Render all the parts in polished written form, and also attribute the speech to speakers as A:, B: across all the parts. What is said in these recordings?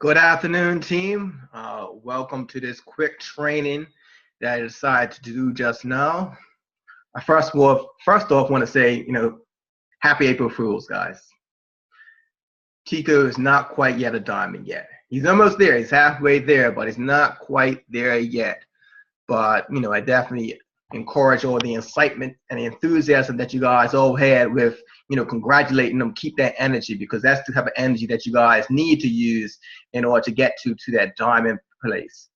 A: Good afternoon, team. Welcome to this quick training that I decided to do just now. I first off, want to say, happy April Fools, guys. Tico is not quite yet a diamond yet. He's almost there. He's halfway there, but he's not quite there yet. But, I definitely encourage all the excitement and the enthusiasm that you guys all had with, congratulating them. Keep that energy, because that's the type of energy that you guys need to use in order to get to that diamond place.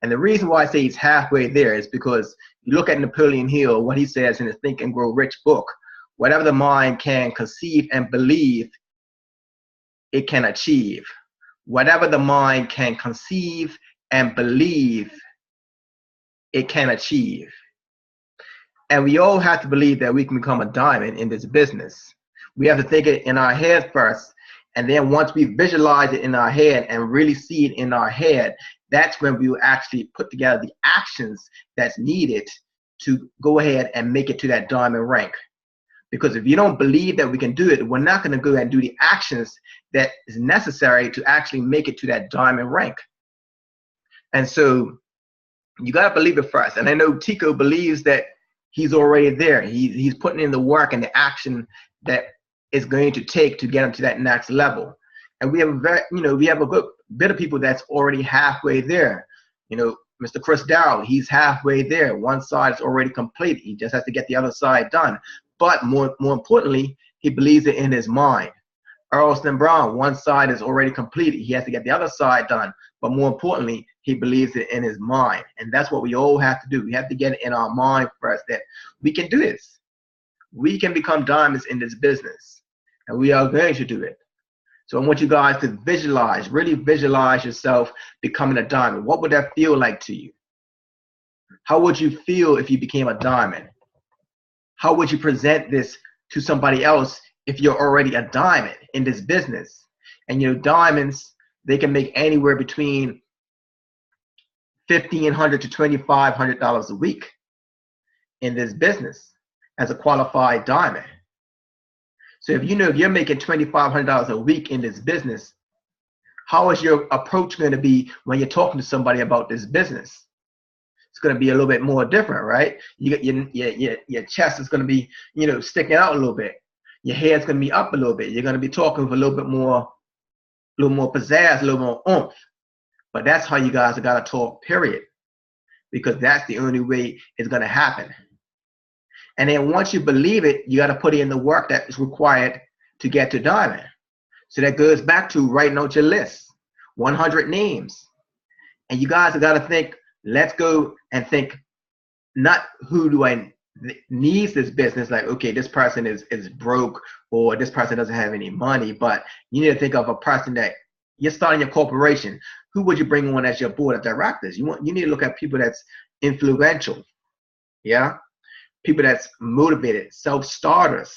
A: And the reason why I say he's halfway there is because you look at Napoleon Hill, what he says in his Think and Grow Rich book: whatever the mind can conceive and believe, it can achieve. Whatever the mind can conceive and believe, it can achieve. And we all have to believe that we can become a diamond in this business. We have to think it in our head first, and then once we visualize it in our head and really see it in our head, that's when we will actually put together the actions that's needed to go ahead and make it to that diamond rank. Because if you don't believe that we can do it, we're not going to go ahead and do the actions that is necessary to actually make it to that diamond rank. And so you got to believe it first. And I know Tico believes that he's already there. He's putting in the work and the action that is going to take to get him to that next level. And we have a good bit of people that's already halfway there. Mr. Chris Dow, he's halfway there. One side is already complete. He just has to get the other side done. But more importantly, he believes it in his mind. Earlston Brown, one side is already completed. He has to get the other side done. But more importantly, he believes it in his mind. And that's what we all have to do. We have to get it in our mind first that we can do this. We can become diamonds in this business. And we are going to do it. So I want you guys to visualize, really visualize yourself becoming a diamond. What would that feel like to you? How would you feel if you became a diamond? How would you present this to somebody else if you're already a diamond in this business? And diamonds, they can make anywhere between $1,500 to $2,500 a week in this business as a qualified diamond. So if you're making $2,500 a week in this business, how is your approach going to be when you're talking to somebody about this business? It's going to be a little bit more different, right? Your chest is going to be, sticking out a little bit. Your head's going to be up a little bit. You're going to be talking with a little more pizzazz, a little more oomph. But that's how you guys have got to talk, period. Because that's the only way it's going to happen. And then once you believe it, you got to put in the work that is required to get to diamond. So that goes back to writing out your list, 100 names. And you guys have got to think, let's go and think, not who do I needs this business, like, okay, this person is broke, or this person doesn't have any money, but you need to think of a person that you're starting your corporation. Who would you bring on as your board of directors? You need to look at people that's influential, yeah? People that's motivated, self-starters,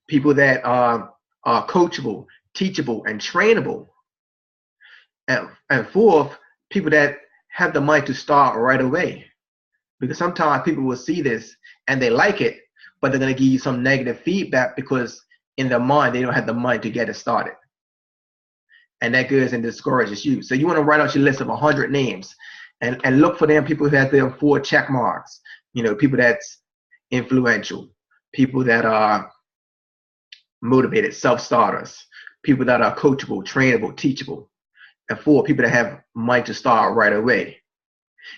A: people that are coachable, teachable, and trainable. And fourth, people that have the money to start right away. Because sometimes people will see this and they like it, but they're going to give you some negative feedback because in their mind, they don't have the money to get it started. And that goes and discourages you. So you want to write out your list of 100 names and look for them, people who have their 4 check marks. People that's influential, people that are motivated, self-starters, people that are coachable, trainable, teachable, and 4, people that have money to start right away.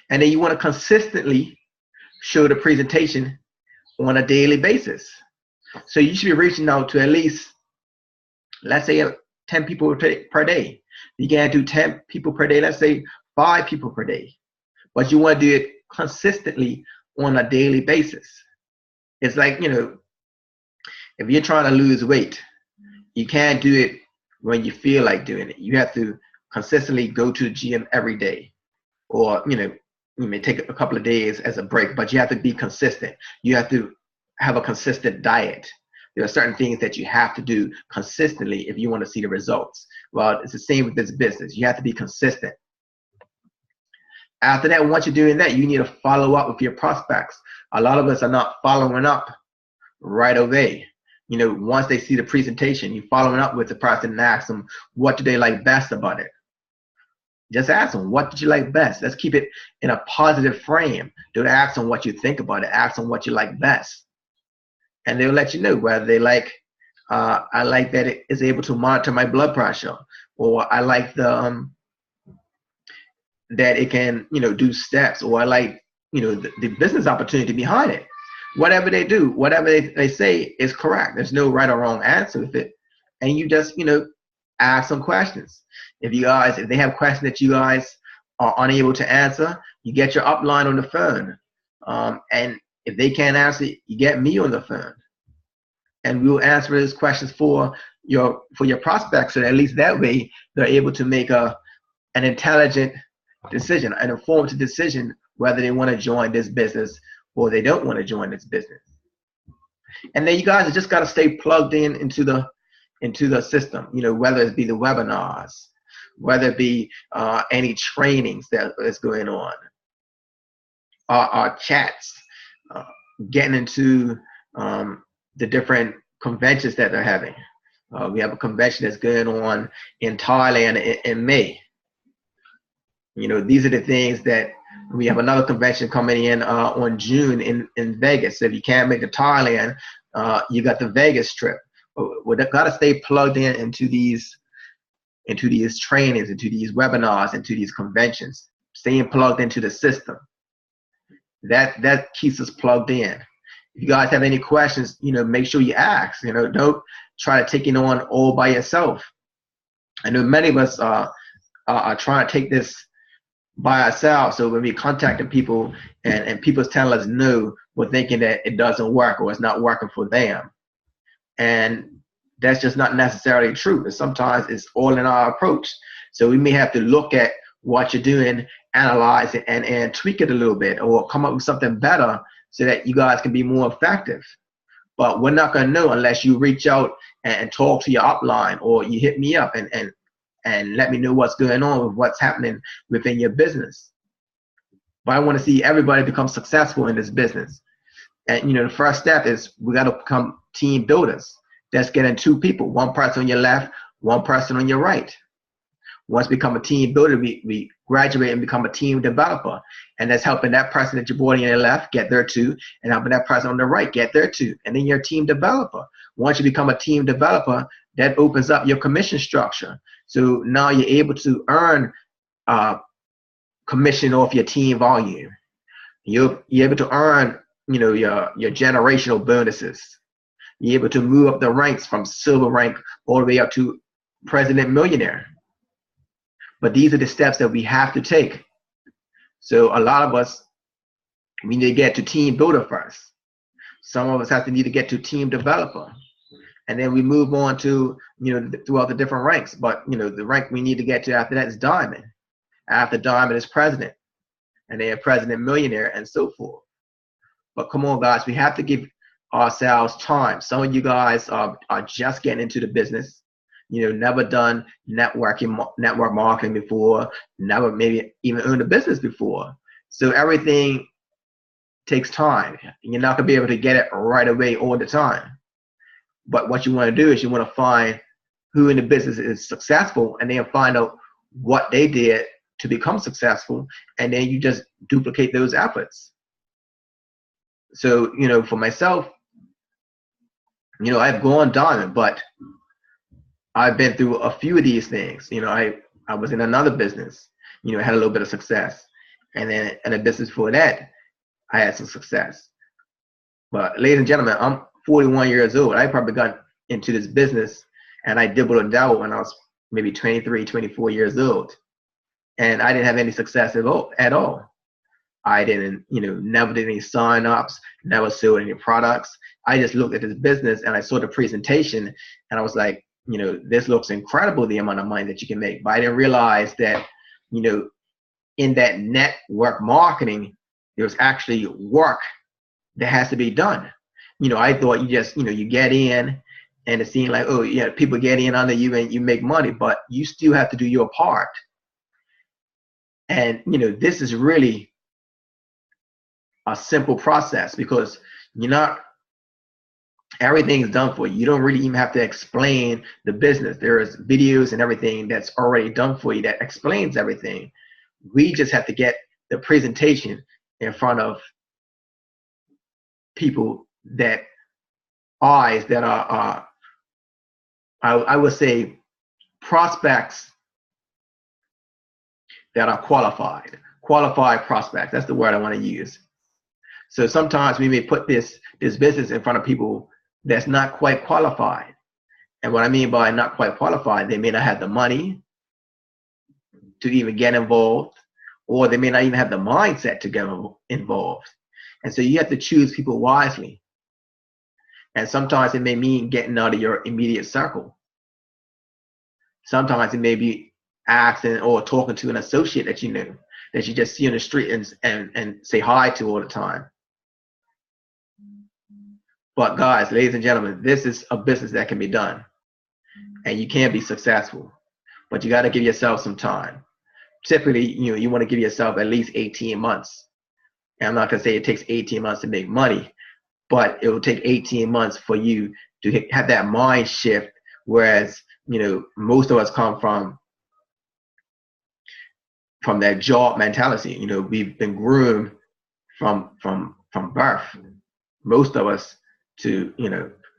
A: And then you want to consistently show the presentation on a daily basis. So you should be reaching out to at least, let's say, 10 people per day. You can't do 10 people per day, let's say 5 people per day. But you want to do it consistently on a daily basis. It's like, if you're trying to lose weight, you can't do it when you feel like doing it. You have to consistently go to the gym every day. Or, you may take a couple of days as a break, but you have to be consistent. You have to have a consistent diet. There are certain things that you have to do consistently if you want to see the results. Well, it's the same with this business. You have to be consistent. After that, once you're doing that, you need to follow up with your prospects. A lot of us are not following up right away. once they see the presentation, you following up with the person and ask them, what do they like best about it? Just ask them, what did you like best? Let's keep it in a positive frame. Don't ask them what you think about it. Ask them what you like best. And they'll let you know whether they like, I like that it is able to monitor my blood pressure, or I like the that it can, do steps, or I like, the business opportunity behind it. Whatever they do, whatever they say is correct. There's no right or wrong answer with it. And you just, ask some questions. If they have questions that you guys are unable to answer, you get your upline on the phone. And if they can't answer, you get me on the phone. And we'll answer those questions for your prospects, so that at least that way they're able to make an intelligent decision, an informed decision, whether they want to join this business or they don't want to join this business. And then you guys have just got to stay plugged into the system, whether it be the webinars, whether it be any trainings that is going on, our chats, getting into the different conventions that they're having. We have a convention that's going on in Thailand in May. These are the things that we have. Another convention coming in on June in Vegas. So if you can't make it to Thailand, you got the Vegas trip. We've got to stay plugged into these trainings, into these webinars, into these conventions. Staying plugged into the system. That keeps us plugged in. If you guys have any questions, make sure you ask. Don't try to take it on all by yourself. I know many of us are trying to take this by ourselves. So when we contacting people and people's telling us no, we're thinking that it doesn't work or it's not working for them. And that's just not necessarily true. And sometimes it's all in our approach. So we may have to look at what you're doing, analyze it, and tweak it a little bit, or come up with something better so that you guys can be more effective. But we're not going to know unless you reach out and talk to your upline, or you hit me up and let me know what's going on with what's happening within your business. But I want to see everybody become successful in this business. And the first step is we got to become team builders. That's getting two people, one person on your left, one person on your right. Once we become a team builder, we graduate and become a team developer. And that's helping that person that you brought on your left get there too, and helping that person on the right get there too. And then you're a team developer. Once you become a team developer, that opens up your commission structure. So now you're able to earn commission off your team volume. You're able to earn, your generational bonuses. You're able to move up the ranks from silver rank all the way up to president millionaire. But these are the steps that we have to take. So a lot of us, we need to get to team builder first. Some of us have to need to get to team developer. And then we move on to, throughout the different ranks. But, the rank we need to get to after that is diamond. After diamond is president. And then president millionaire and so forth. But come on, guys, we have to give ourselves time. Some of you guys are just getting into the business. Never done network marketing before, never maybe even owned a business before. So everything takes time. You're not going to be able to get it right away all the time. But what you want to do is you want to find who in the business is successful, and then find out what they did to become successful, and then you just duplicate those efforts. So, for myself, I've gone diamond, but I've been through a few of these things. I was in another business, had a little bit of success. And then in a business before that, I had some success. But ladies and gentlemen, I'm 41 years old. I probably got into this business and I dibbled and dabbled when I was maybe 23, 24 years old. And I didn't have any success at all. I didn't, never did any sign-ups, never sold any products. I just looked at this business and I saw the presentation and I was like, this looks incredible, the amount of money that you can make. But I didn't realize that, in that network marketing, there's actually work that has to be done. I thought you just, you get in and it seemed like, oh, yeah, people get in under you and you make money, but you still have to do your part. And, this is really a simple process, because you're not Everything is done for you. You don't really even have to explain the business. There's videos and everything that's already done for you that explains everything. We just have to get the presentation in front of people that eyes that are I would say prospects that are qualified prospects. That's the word I want to use. So sometimes we may put this business in front of people that's not quite qualified. And what I mean by not quite qualified, they may not have the money to even get involved, or they may not even have the mindset to get involved. And so you have to choose people wisely. And sometimes it may mean getting out of your immediate circle. Sometimes it may be asking or talking to an associate that you know, that you just see on the street and say hi to all the time. But guys, ladies and gentlemen, this is a business that can be done. And you can be successful. But you got to give yourself some time. Typically, you want to give yourself at least 18 months. And I'm not going to say it takes 18 months to make money, but it will take 18 months for you to have that mind shift. Whereas, most of us come from that job mentality. We've been groomed from birth, most of us, to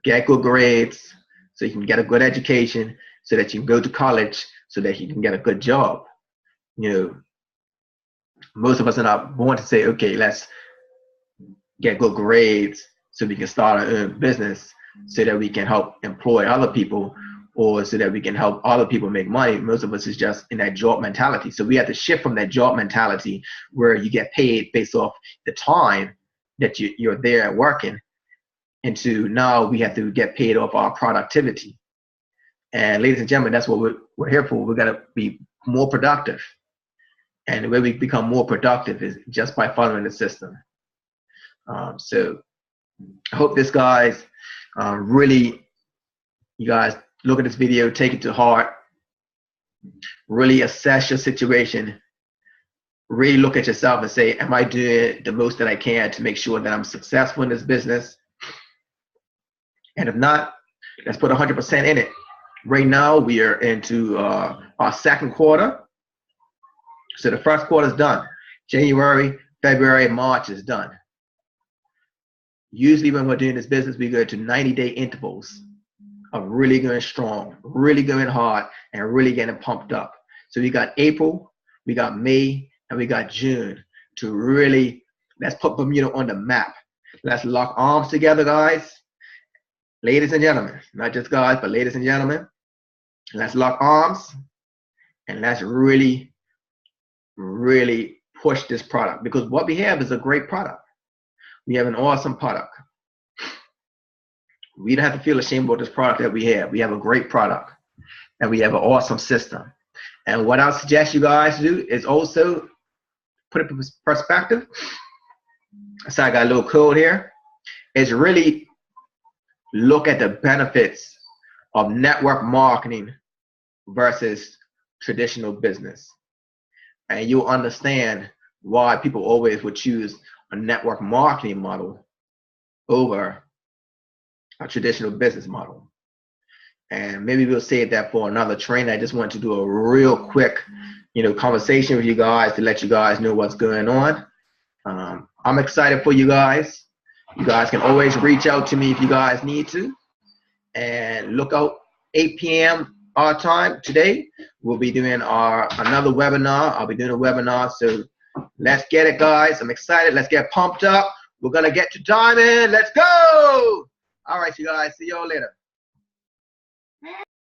A: get good grades so you can get a good education, so that you can go to college, so that you can get a good job. Most of us are not born to say, okay, let's get good grades so we can start our own business, so that we can help employ other people, or so that we can help other people make money. Most of us is just in that job mentality. So we have to shift from that job mentality where you get paid based off the time that you're there working, into now we have to get paid off our productivity. And ladies and gentlemen, that's what we're here for. We're going to be more productive. And the way we become more productive is just by following the system. So I hope this guys really, you guys look at this video, take it to heart, really assess your situation, really look at yourself and say, am I doing the most that I can to make sure that I'm successful in this business? And if not, let's put 100% in it. Right now, we are into our second quarter. So the first quarter is done. January, February, March is done. Usually when we're doing this business, we go to 90-day intervals of really going strong, really going hard, and really getting pumped up. So we got April, we got May, and we got June to really, let's put Bermuda on the map. Let's lock arms together, guys. Ladies and gentlemen, not just guys, but ladies and gentlemen, let's lock arms and let's really, really push this product, because what we have is a great product. We have an awesome product. We don't have to feel ashamed about this product that we have. We have a great product and we have an awesome system. And what I suggest you guys do is also put it in perspective. So I got a little code here. Is really look at the benefits of network marketing versus traditional business. And you'll understand why people always would choose a network marketing model over a traditional business model. And maybe we'll save that for another training. I just want to do a real quick, conversation with you guys to let you guys know what's going on. I'm excited for you guys. You guys can always reach out to me if you guys need to. And look out, 8 p.m. our time today. We'll be doing another webinar. I'll be doing a webinar. So let's get it, guys. I'm excited. Let's get pumped up. We're going to get to diamond. Let's go. All right, you guys. See y'all later.